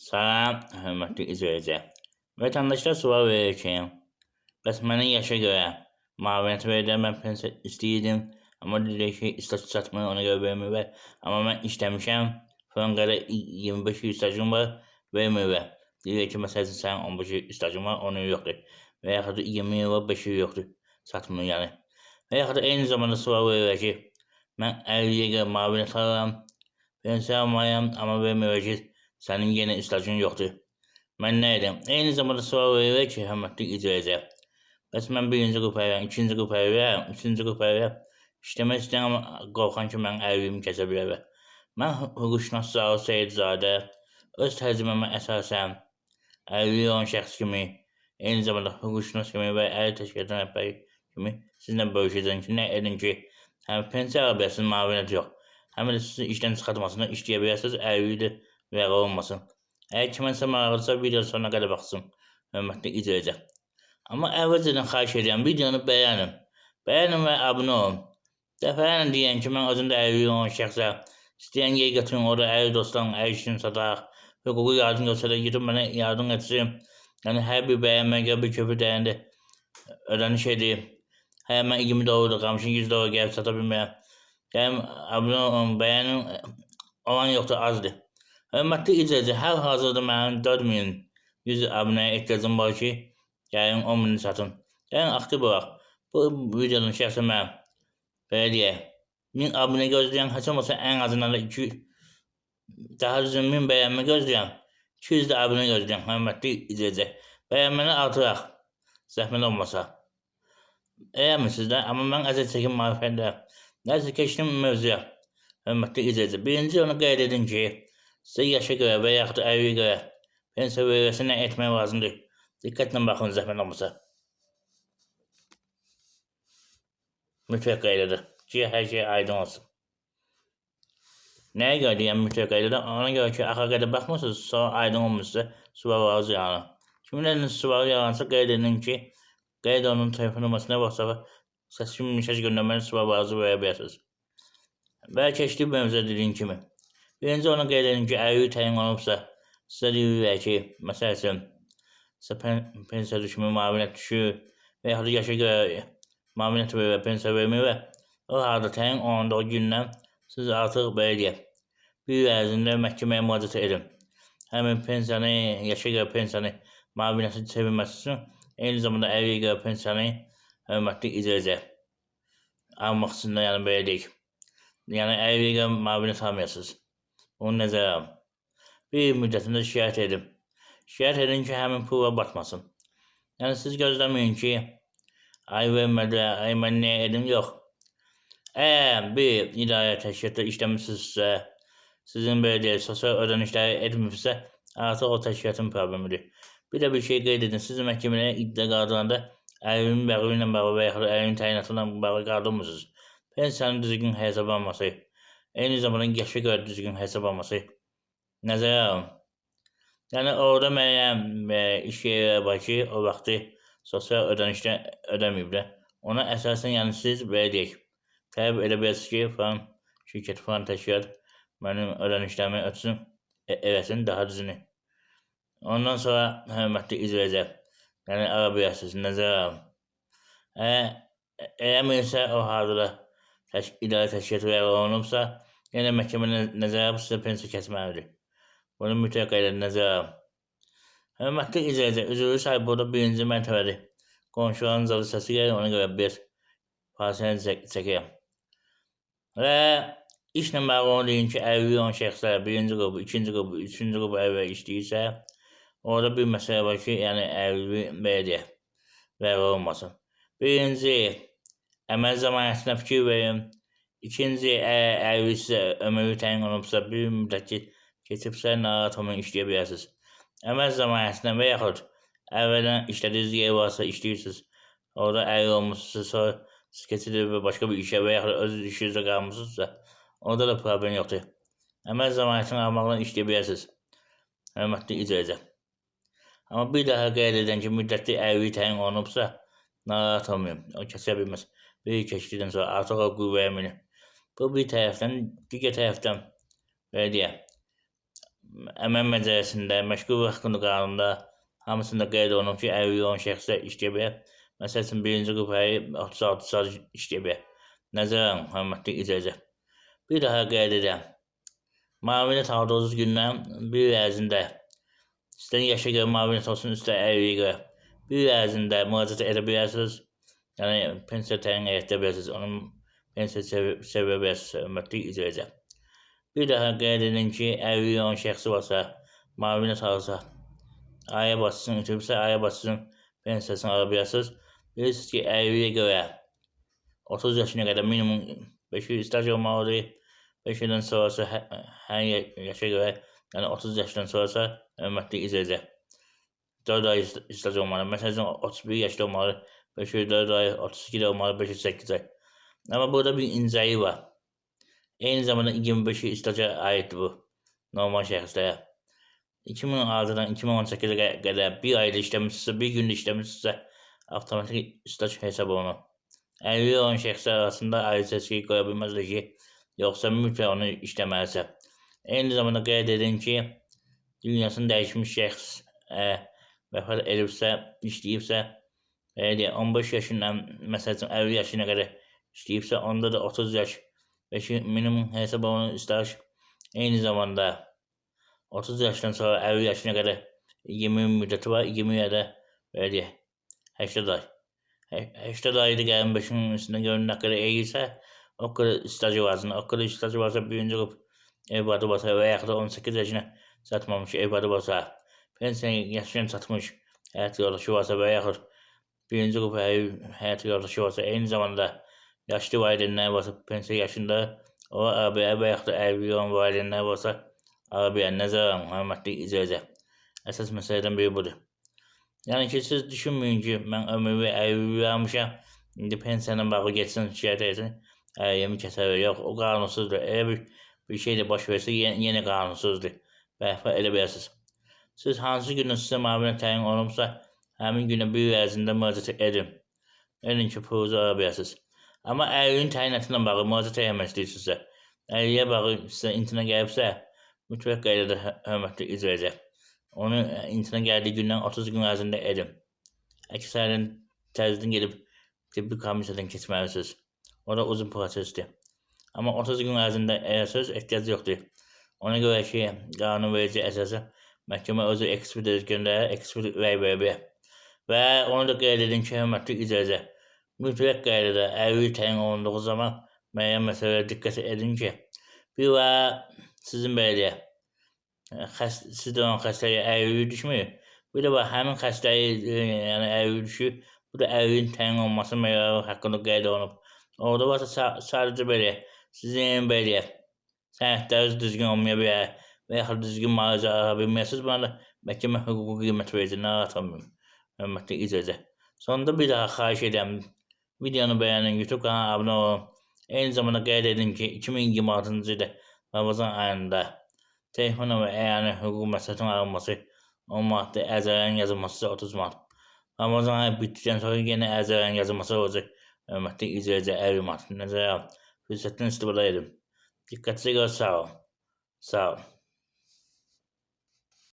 Salam, hörmətli izləyicilər. Vətəndaşlar sual verir ki, bəs mənə yaşa görə müavinət verirlər, mən pensiya istəyirdim, amma deyirlər ki, staj çatmır, ona görə vermirlər. Amma mən işləmişəm, falan qədər 25 il stajım var, vermirlər. Deyirlər ki, məsəl üçün sənin 15 il stajın var, 10 il yoxdur. Və yaxud da 20 il var, 5 il yoxdur, çatmır yəni. Və yaxud da eyni zamanda sual verirlər ki, mən 50 ilə görə müavinət alıram, pensiya almalıyam, amma vermirlər ki, sənin yenə stajın yoxdur. Mən nə edim? Eyni zamanda sual verirlər ki, hörmətli izləyicilər, bəs mən birinci qrupayam, ikinci qrupayam, üçüncü qrupayam, işləmək istəyirəm, amma qorxan ki, mənim 50-mi kəsə bilərlər. Mən hüquqşünas Zaur Seyidzadə öz təcrübəmə əsasən 50 olan şəxs kimi, eyni zamanda hüquqşünas kimi və əli təşkilatın rəhbəri kimi sizinlə bölüşəcəm ki, nə edin ki, həm pensiya ala bilərsiniz, müavinət yox. Həm də sizi işdən çıxartmasını işləyə bilərsiniz, 50 il vəqa olmasın. Əgər kiməsə maraqlısa video sonuna qədər baxsın, hörmətli izləyicilər. Amma əvvəlcədən xahiş edirəm, videonu bəyənin. Bəyənin və abunə olun. Dəfələrlə deyən ki, mən özüm də 50 olan şəxsəm. İstəyən yer götürün, orada 50 dostlarım, 50 işim sataq. Hüquqi yardım göstərək, YouTube mənə yardım etsin. Yəni, hər bir bəyənməyə bir köpü dəyəndə ödəniş edib. Hər mən 20 dolar qalmışım, 100 dolar gəlib sata bilmirəm. Gəlin, abunə olun, bəyənin, olan yoxdur, azdır. Hörmətli izləyicilər, hal-hazırda mənim 4100 abunəyə ehtiyacım var ki, gəlin 10.000 satın. Gəlin aktiv olaq. Bu videonun şəxsi mən, belə deyək, 1000 abunə gözləyən, heç olmasa ən azından da 2, daha düzgün 1000 bəyənmə gözləyən, 200 də abunə gözləyən, hörmətli izləyicilər. Bəyənməni artıraq, zəhmət olmasa. Eləmirsiniz də, amma mən əziz çəkin marifətlə. Nəsə keçdim mövzuya, hörmətli izləyicilər. Birinci onu qeyd edin ki, sizə yaşa görə və yaxud da 50-yə görə pensiya verilməsi nə etmək lazımdır? Diqqətlə baxın, zəhmət olmasa. Mütləq qeyd edin ki, hər şey aydın olsun. Nəyə görə deyəm mütləq qeyd edin? Ona görə ki, axıra qədər baxmırsınız, sonra aydın olmuşsa sual varız yalanı. Kimin sualı yalansa qeyd edin ki, qeyd onun telefon nömrəsinə WhatsApp-a səs mesaj göndərməli sual varızı verə bilərsiniz. Və keçdik mövzuya dediyim kimi. Birinci onu qeyd edin ki, 50 təyin olunubsa, sizə deyirlər ki, məsəl üçün, sizə pensiya düşmür, müavinət düşür və yaxud da yaşa görə müavinət verir və pensiya vermir. O halda təyin olunduğu gündən siz artıq belə deyək, bir il ərzində məhkəməyə müraciət edin. Həmin pensiyanı, yaşa görə pensiyanı, müavinəti çevirməsi üçün, eyni zamanda 50-yə görə pensiyanı hörmətli izləyicilər almaq üçün də, yəni belə deyək, yəni 50-yə görə müavinət almayasınız. Onu nəzərə alın. Bir müddətində şikayət edin. Şikayət edin ki, həmin pula batmasın. Yəni, siz gözləməyin ki, ay vermədilər, ay mən nə edim, yox. Əgər bir idarə təşkilatda işləmişsinizsə, sizin belə deyək, sosial ödənişləri etmirsə, artıq o təşkilatın problemidir. Bir də bir şey qeyd edin, siz məhkəmələrə iddia qaldıranda 50-nin bəğri ilə bağlı və yaxud da 50-nin təyinatı ilə bağlı qaldırmırsınız. Pensiyanın düzgün hesablanması, eyni zamanda yaşa görə düzgün hesablanması nəzərə alın. Yəni, orada müəyyən iş yerləri var ki, o vaxtı sosial ödənişdən ödəməyiblər. Ona əsasən, yəni siz belə deyək, tələb edə bilərsiniz ki, falan şirkət, falan təşkilat mənim ödənişlərimi ötsün, eləsin daha düzünü. Ondan sonra hörmətli izləyicilər, yəni ala bilərsiniz, nəzərə alın. Eləmirsə, o halda da idarə təşkilatı vəqə olunubsa, yenə məhkəmə nəzərə alıb sizə pensiya kəsməlidir. Bunu mütləq qeyd edin, nəzərə alın. Hörmətli izləyicilər, üzrlü sahibi burada birinci mərtəbədir. Qonşuların zalı səsi gəlir, ona görə bir fasiləni çəkirəm. Və işlə bağlı onu deyin ki, 50 olan şəxslər birinci qrupu, ikinci qrupu, üçüncü qrupu əvvəl işləyirsə, orada bir məsələ var ki, yəni 50 belə deyək, vəqə olmasın. Birinci, əməl zəmanətinə fikir verin. İkinci, əgər 50 sizə ömürlük təyin olunubsa, bir müddət keçibsə, narahat olmayın, işləyə bilərsiniz. Əməl zəmanətinə və yaxud əvvəldən işlədiyiniz yer varsa, işləyirsiniz, orada 50 olmuşsa, sonra siz keçirir və başqa bir işə və yaxud öz işinizdə qalmışsınızsa, orada da problem yoxdur. Əməl zəmanətini almaqla işləyə bilərsiniz. Hörmətli izləyicilər. Amma bir daha qeyd edin ki, müddətli 50 təyin olunubsa, narahat olmayın, o kəsə bilməz. Bir keçdikdən sonra artıq o qüvvəyə minir. Bu bir tərəfdən, digər tərəfdən, belə deyək, Əmək məcəlləsində, məşğul haqqında qanunda hamısında qeyd olunub ki, əlilliyi olan şəxslər işləyə bilər. Məsəl üçün, 1-ci qrup 36 saat işləyə bilər. Nəzərən, hörmətli izləyicilər. Bir daha qeyd edirəm. Müavinət aldığınız gündən bir il ərzində istər yaşa görə müavinət olsun, istər əlilliyə görə bir il ərzində müraciət edə bilərsiniz. Yəni, pensiya təyin edə bilərsiniz. Onun pensiya sevə bilərsiniz, hörmətli izləyicilər. Bir daha qeyd edin ki, əlilliyi olan şəxsi varsa, müavinət alırsa, ailə başçısını itiribsə, ailə başçısının pensiyasını ala bilərsiniz. Bilirsiniz ki, əlilliyə görə 30 yaşına qədər minimum 5 il staj olmalıdır. 5 ildən sonrası hər yaşa görə, yəni 30 yaşdan sonrası hörmətli izləyicilər, 4 ay staj olmalı. Məsələn, 31 yaşda olmalı, 5 il 4 ay, 32 də olmalı, 5 il 8 ay. Amma burada bir incəyi var. Eyni zamanda 25 il staja aiddir bu normal şəxslərə. 2006-dan 2018-ə qədər bir ayda işləmişsinizsə, bir gündə işləmişsinizsə, avtomatik staj hesab olunur. Əlilliyi olan şəxslər arasında ayrı seçkilik qoya bilməzlər ki, yoxsa mütləq onu işləməlisə. Eyni zamanda qeyd edin ki, dünyasını dəyişmiş şəxs vəfat edibsə, işləyibsə, 15 yaşından, məsəl üçün 50 yaşına qədər işləyibsə, onda da 30 yaş minimum hesab olunur staj. Eyni zamanda 30 yaşdan sonra 50 yaşına qədər 20 il müddəti var, 20 ya da 80 ay. 80 ayda gəlin 5-in üstündə görün nə qədər eğilsə, o qədər stajı varsa, o qədər stajı varsa, birinci qrup evladı varsa və yaxud da 18 yaşına çatmamış evladı varsa, pensiya yaşına çatmış həyat yoldaşı varsa və yaxud birinci qrup həyat yoldaşı varsa, eyni zamanda yaşlı valideynlər varsa, pensiya yaşında o ABə və yaxud da əlilliyi olan valideynlər varsa, ABə nəzərən, hörmətli izləyicilər. Əsas məsələdən biri budur. Yəni ki, siz düşünməyin ki, mən ömürlük əlilliyi almışam, indi pensiyanla bağlı geçsin, şikayət etsin, əliyyimi kəsər. Yox, o qanunsuzdur. Elə bir şey də baş versə, yenə qanunsuzdur. Bəhfə elə bilərsiniz. Siz hansı günün sizə müavinət təyin olunubsa, həmin günə bir il ərzində müraciət edin. Edin ki, pulunuzu ala bilərsiniz. Amma əlilliyin təyinatı ilə bağlı müraciət etmək istəyirsinizsə, əlilliyə bağlı sizə imtina gəlibsə, mütləq qeyd edin, hörmətli izləyicilər. Onu imtina gəldiyi gündən 30 gün ərzində edin. Əksərən təzədən gedib tibbi komissiyadan keçməlisiniz. O da uzun prosesdir. Amma 30 gün ərzində edirsiniz, ehtiyac yoxdur. Ona görə ki, qanunverici əsası məhkəmə özü ekspert göndərir, ekspert rəy verə bilər. Və onu da qeyd edin ki, hörmətli izləyicilər, mütləq qaydada əlillik təyin olunduğu zaman müəyyən məsələlərə diqqət edin ki, bir var sizin belə sizdə olan xəstəyə əlillik düşmür. Bir də var həmin xəstəyə yəni əlillik düşür. Bu da əlilliyin təyin olunması məqamı haqqında qeyd olunub. Orada varsa sadəcə belə sizin belə sənədləriniz düzgün olmaya bilər və yaxud düzgün müalicə ala bilmərsiniz. Buna da məhkəmə hüquqi qiymət verəcək. Narahat olmayın, hörmətli izləyicilər. Sonunda bir daha xahiş edirəm. Videonu bəyənin, YouTube kanalına abunə olun. Eyni zamanda qeyd edin ki, 2026-cı ildə Ramazan ayında telefon və əyani hüquq məsləhətinin alınması 10 manatdır, ərzələrin yazılması 30 manat. Ramazan ayı bitdikdən sonra yenə ərzələrin yazılması olacaq. Hörmətli izləyicilər, 50 manat. Nəzərə alın. Fürsətdən istifadə edin. Diqqətinizə görə sağ olun. Sağ olun.